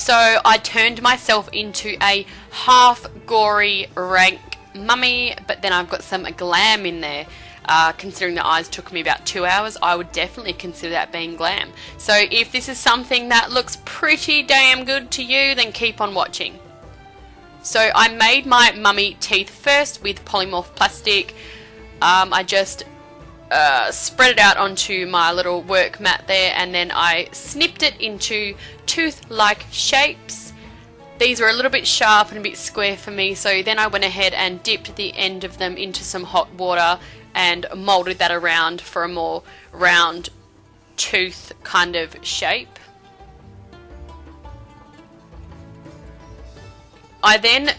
So I turned myself into a half gory rank mummy, but then I've got some glam in there. Considering the eyes took me about 2 hours, I would definitely consider that being glam. So if this is something that looks pretty damn good to you, then keep on watching. So I made my mummy teeth first with polymorph plastic. I just spread it out onto my little work mat there, and then I snipped it into tooth-like shapes. These were a little bit sharp and a bit square for me, so then I went ahead and dipped the end of them into some hot water and molded that around for a more round tooth kind of shape. I then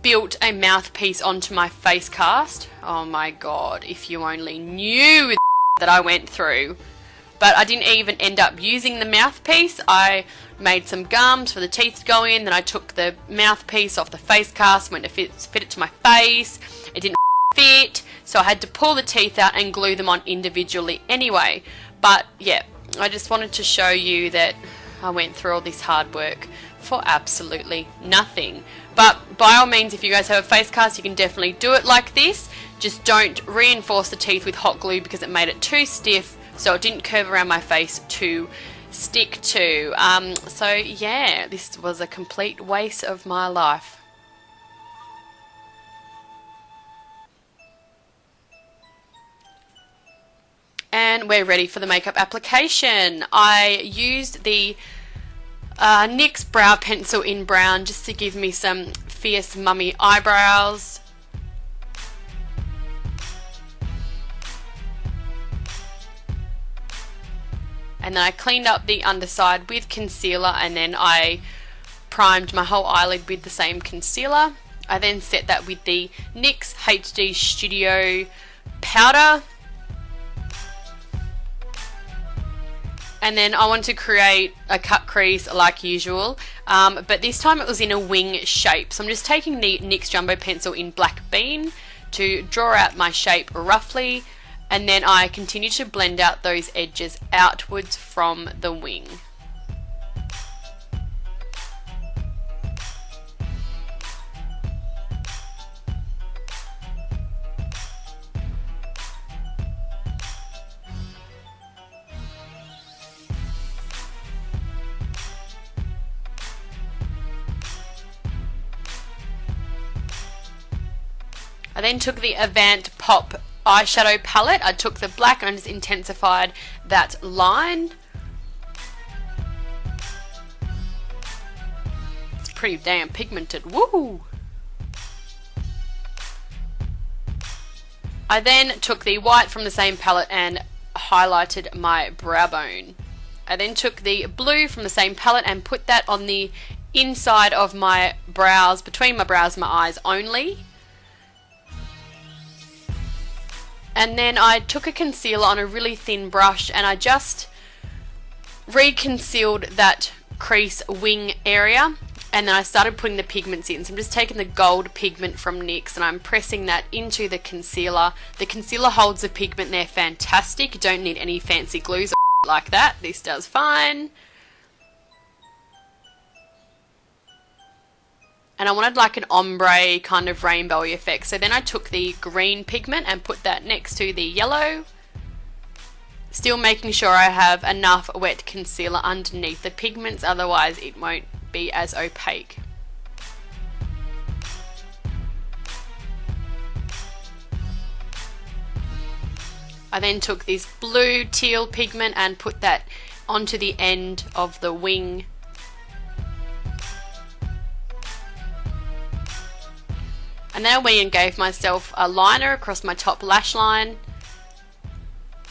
built a mouthpiece onto my face cast. Oh my god, if you only knew that I went through. But I didn't even end up using the mouthpiece. I made some gums for the teeth to go in, then I took the mouthpiece off the face cast, went to fit it to my face. It didn't fit, so I had to pull the teeth out and glue them on individually anyway. But yeah, I just wanted to show you that I went through all this hard work for absolutely nothing. But by all means, if you guys have a face cast, you can definitely do it like this. Just don't reinforce the teeth with hot glue because it made it too stiff, so it didn't curve around my face to stick to. So yeah, this was a complete waste of my life. And we're ready for the makeup application. I used the NYX brow pencil in brown just to give me some fierce mummy eyebrows. And then I cleaned up the underside with concealer, and then I primed my whole eyelid with the same concealer. I then set that with the NYX HD Studio powder. And then I want to create a cut crease like usual, but this time it was in a wing shape. So I'm just taking the NYX Jumbo Pencil in Black Bean to draw out my shape roughly, and then I continue to blend out those edges outwards from the wing. I then took the Avant Pop eyeshadow palette. I took the black and I just intensified that line. It's pretty damn pigmented. Woo! I then took the white from the same palette and highlighted my brow bone. I then took the blue from the same palette and put that on the inside of my brows, between my brows and my eyes only. And then I took a concealer on a really thin brush and I just re-concealed that crease wing area, and then I started putting the pigments in. So I'm just taking the gold pigment from NYX and I'm pressing that into the concealer. The concealer holds the pigment there fantastic. You don't need any fancy glues or like that. This does fine. And I wanted like an ombre kind of rainbowy effect. So then I took the green pigment and put that next to the yellow. Still making sure I have enough wet concealer underneath the pigments, otherwise it won't be as opaque. I then took this blue teal pigment and put that onto the end of the wing. And then I went and gave myself a liner across my top lash line.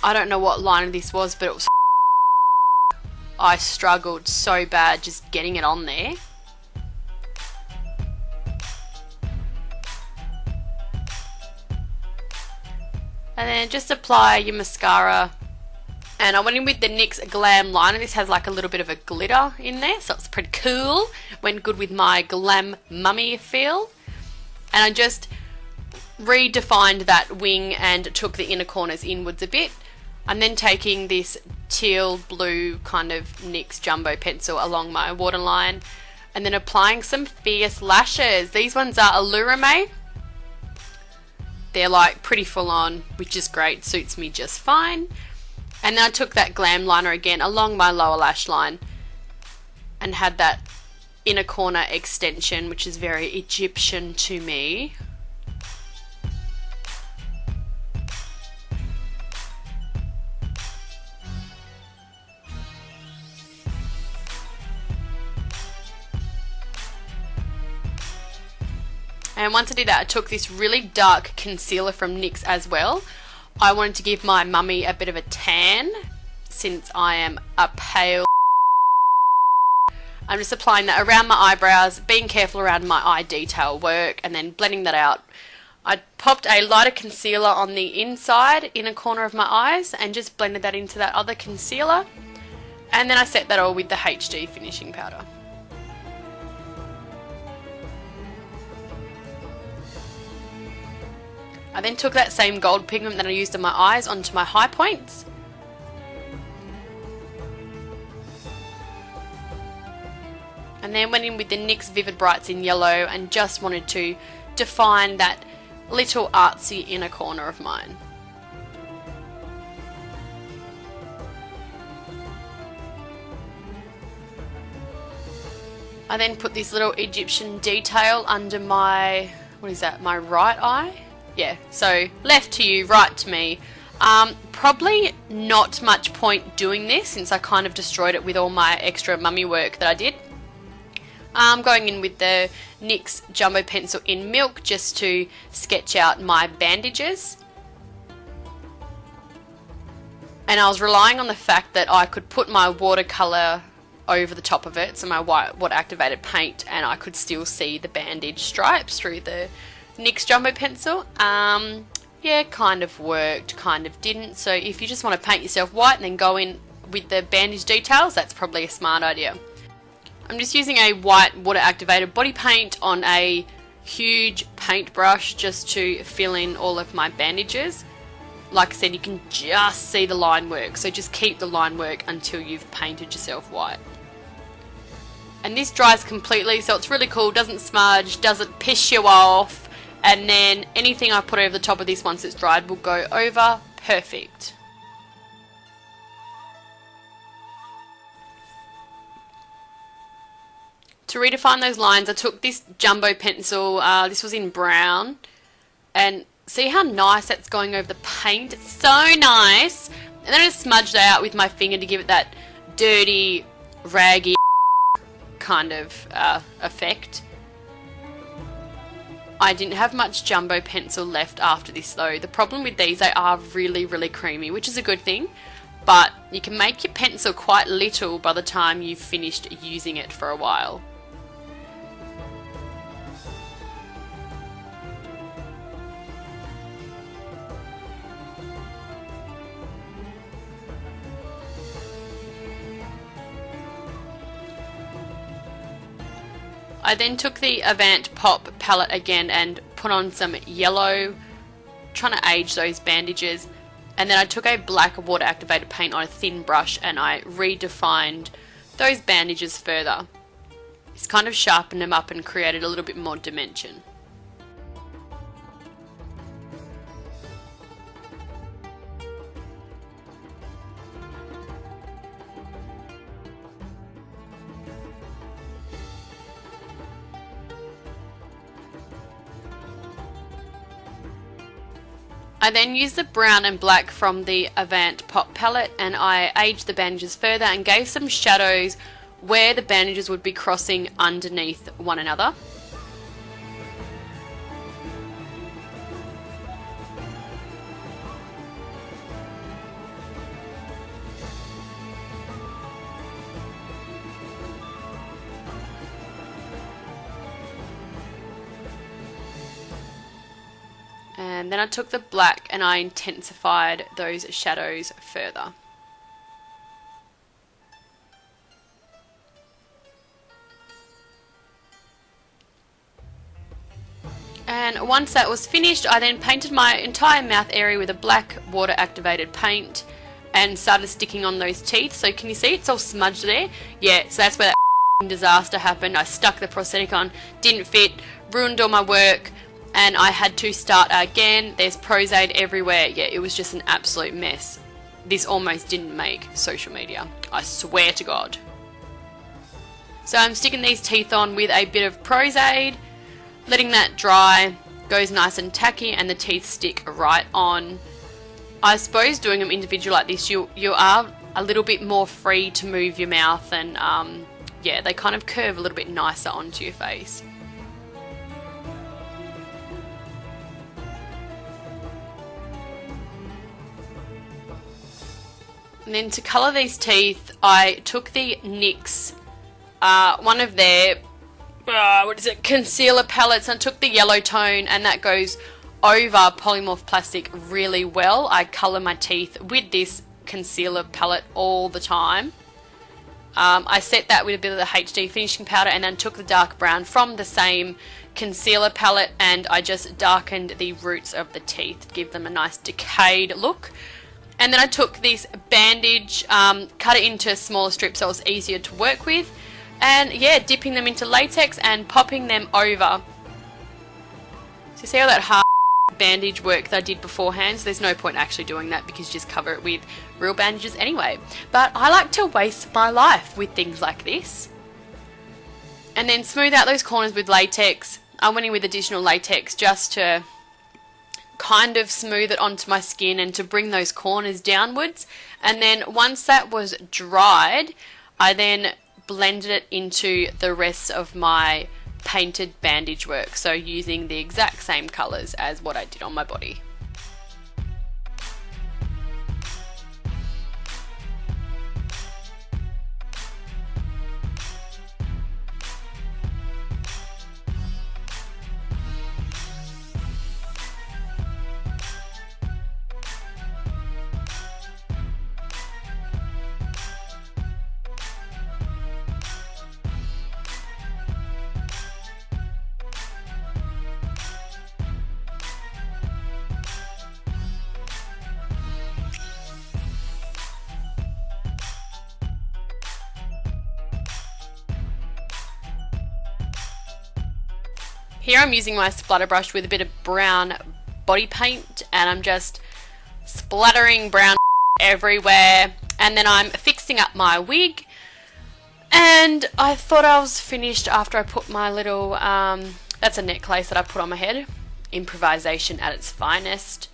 I don't know what liner this was, but it was I struggled so bad just getting it on there. And then just apply your mascara. And I went in with the NYX Glam liner. This has like a little bit of a glitter in there, so it's pretty cool. Went good with my glam mummy feel. And I just redefined that wing and took the inner corners inwards a bit. I'm then taking this teal blue kind of NYX Jumbo pencil along my waterline. And then applying some Fierce lashes. These ones are Allure. They're like pretty full on, which is great, suits me just fine. And then I took that Glam Liner again along my lower lash line and had that inner corner extension, which is very Egyptian to me. And once I did that, I took this really dark concealer from NYX as well. I wanted to give my mummy a bit of a tan since I am a pale. I'm just applying that around my eyebrows, being careful around my eye detail work, and then blending that out. I popped a lighter concealer on the inside, inner corner of my eyes, and just blended that into that other concealer. And then I set that all with the HD finishing powder. I then took that same gold pigment that I used on my eyes onto my high points. And then went in with the NYX Vivid Brights in yellow and just wanted to define that little artsy inner corner of mine. I then put this little Egyptian detail under my, what is that, my right eye? Yeah, so left to you, right to me. Probably not much point doing this since I kind of destroyed it with all my extra mummy work that I did. I'm going in with the NYX Jumbo Pencil in Milk just to sketch out my bandages. And I was relying on the fact that I could put my watercolour over the top of it, so my white water activated paint, and I could still see the bandage stripes through the NYX Jumbo Pencil. Yeah, kind of worked, kind of didn't. So if you just want to paint yourself white and then go in with the bandage details, that's probably a smart idea. I'm just using a white water activated body paint on a huge paintbrush just to fill in all of my bandages. Like I said, you can just see the line work, so just keep the line work until you've painted yourself white. And this dries completely, so it's really cool, doesn't smudge, doesn't piss you off. And then anything I put over the top of this once it's dried will go over perfect. To redefine those lines, I took this Jumbo pencil, this was in brown, and see how nice that's going over the paint? It's so nice. And then I just smudged it out with my finger to give it that dirty, raggy kind of effect. I didn't have much Jumbo pencil left after this though. The problem with these, they are really, really creamy, which is a good thing, but you can make your pencil quite little by the time you've finished using it for a while. I then took the Avant Pop palette again and put on some yellow, trying to age those bandages, and then I took a black water activated paint on a thin brush and I redefined those bandages further. It's kind of sharpened them up and created a little bit more dimension. I then used the brown and black from the Avant Pop palette and I aged the bandages further and gave some shadows where the bandages would be crossing underneath one another. And then I took the black and I intensified those shadows further. And once that was finished, I then painted my entire mouth area with a black water activated paint and started sticking on those teeth. So can you see it's all smudged there? Yeah, so that's where that disaster happened. I stuck the prosthetic on, didn't fit, ruined all my work, and I had to start again. There's Pros-Aid everywhere. Yeah, it was just an absolute mess. This almost didn't make social media, I swear to God. So I'm sticking these teeth on with a bit of Pros-Aid, letting that dry, goes nice and tacky, and the teeth stick right on. I suppose doing them individual like this, you are a little bit more free to move your mouth, and yeah, they kind of curve a little bit nicer onto your face. And then to colour these teeth, I took the NYX, one of their, concealer palettes, and took the yellow tone, and that goes over polymorph plastic really well. I colour my teeth with this concealer palette all the time. I set that with a bit of the HD finishing powder, and then took the dark brown from the same concealer palette, and I just darkened the roots of the teeth to give them a nice decayed look. And then I took this bandage, cut it into smaller strips so it was easier to work with, and yeah, dipping them into latex and popping them over. So you see all that hard bandage work that I did beforehand, so there's no point actually doing that because you just cover it with real bandages anyway. But I like to waste my life with things like this. And then smooth out those corners with latex. I went in with additional latex just to kind of smooth it onto my skin and to bring those corners downwards. And then once that was dried, I then blended it into the rest of my painted bandage work, so using the exact same colours as what I did on my body. Here I'm using my splatter brush with a bit of brown body paint, and I'm just splattering brown everywhere, and then I'm fixing up my wig. And I thought I was finished after I put my little, that's a necklace that I put on my head, improvisation at its finest.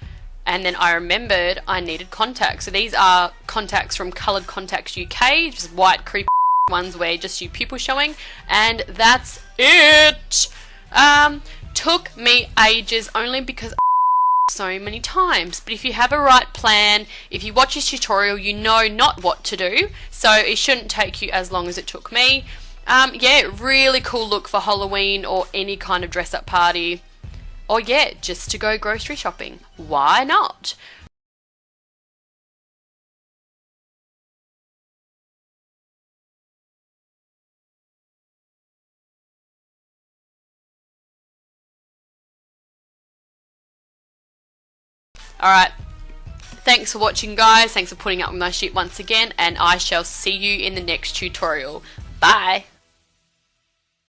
And then I remembered I needed contacts. So these are contacts from Coloured Contacts UK, just white creepy ones where just your pupil showing, and that's it. Took me ages only because so many times, but if you have a right plan, if you watch this tutorial, you know not what to do, so it shouldn't take you as long as it took me. Yeah, really cool look for Halloween or any kind of dress up party, or yeah, just to go grocery shopping. Why not? Alright, thanks for watching guys, thanks for putting up with my shit once again, and I shall see you in the next tutorial. Bye!